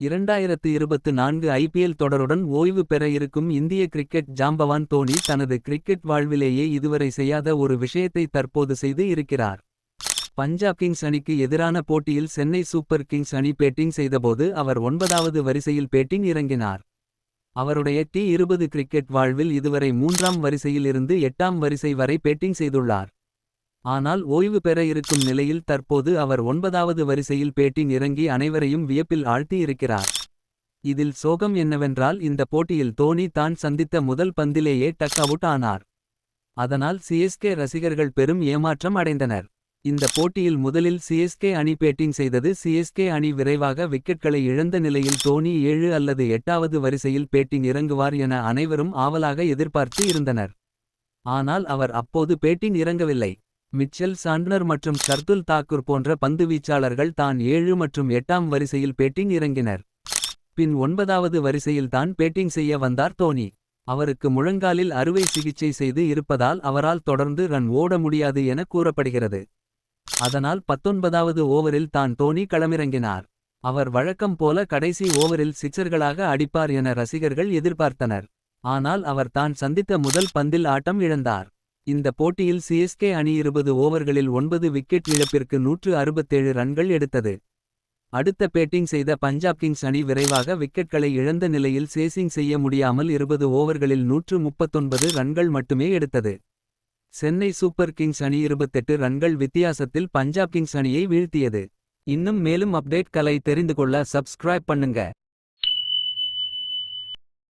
2024 IPL தொடருடன் ஓய்வு பெற இருக்கும் இந்திய கிரிக்கெட் ஜாம்பவான் தோனி தனது கிரிக்கெட் வாழ்விலேயே இதுவரை செய்யாத ஒரு விஷயத்தை தற்போது செய்து இருக்கிறார். பஞ்சாப் கிங்ஸ் அணிக்கு எதிரான போட்டியில் சென்னை சூப்பர் கிங்ஸ் அணி பேட்டிங் செய்தபோது அவர் 9வது வரிசையில் பேட்டிங் இறங்கினார். அவருடைய T20 கிரிக்கெட் வாழ்வில் இதுவரை 3ஆம் வரிசையில் இருந்து 8ஆம் வரிசை வரை பேட்டிங் செய்துள்ளார். ஆனால் ஓய்வு பெற இருக்கும் நிலையில் தற்போது அவர் 9வது வரிசையில் பேட்டிங் இறங்கி அனைவரையும் வியப்பில் ஆழ்த்தி இருக்கிறார். இதில் சோகம் என்னவென்றால் இந்த போட்டியில் தோனி தான் சந்தித்த முதல் பந்திலேயே டக் அவுட் ஆனார். அதனால் சிஎஸ்கே ரசிகர்கள் பெரும் ஏமாற்றம் அடைந்தனர். இந்த போட்டியில் முதலில் சிஎஸ்கே அணி பேட்டிங் செய்தது. சிஎஸ்கே அணி விரைவாக விக்கெட்களை இழந்த நிலையில் தோனி 7 அல்லது 8வது வரிசையில் பேட்டிங் இறங்குவார் என அனைவரும் ஆவலாக எதிர்பார்த்து இருந்தனர். ஆனால் அவர் அப்போது பேட்டிங் இறங்கவில்லை. மிச்சல் சாண்ட்னர் மற்றும் ஷர்துல் தாக்கூர் போன்ற பந்துவீச்சாளர்கள் தான் 7 மற்றும் 8ஆம் வரிசையில் பேட்டிங் இறங்கினர். பின் 9வது வரிசையில் தான் பேட்டிங் செய்ய வந்தார் தோனி. அவருக்கு முழங்காலில் அறுவை சிகிச்சை செய்து இருப்பதால் அவரால் தொடர்ந்து ரன் ஓட முடியாது என கூறப்படுகிறது. அதனால் 19வது ஓவரில் தான் தோனி களமிறங்கினார். அவர் வழக்கம் போல கடைசி ஓவரில் சிக்சர்களாக அடிப்பார் என ரசிகர்கள் எதிர்பார்த்தனர். ஆனால் அவர் தான் சந்தித்த முதல் பந்தில் ஆட்டம் இழந்தார். இந்த போட்டியில் சிஎஸ்கே அணி 20 ஓவர்களில் 9 விக்கெட் இழப்பிற்கு 167 ரன்கள் எடுத்தது. அடுத்த பேட்டிங் செய்த பஞ்சாப் கிங்ஸ் அணி விரைவாக விக்கெட்களை இழந்த நிலையில் சேசிங் செய்ய முடியாமல் 20 ஓவர்களில் 139 ரன்கள் மட்டுமே எடுத்தது. சென்னை சூப்பர் கிங்ஸ் அணி 28 ரன்கள் வித்தியாசத்தில் பஞ்சாப் கிங்ஸ் அணியை வீழ்த்தியது. இன்னும் மேலும் அப்டேட்களை தெரிந்து கொள்ள சப்ஸ்கிரைப் பண்ணுங்க.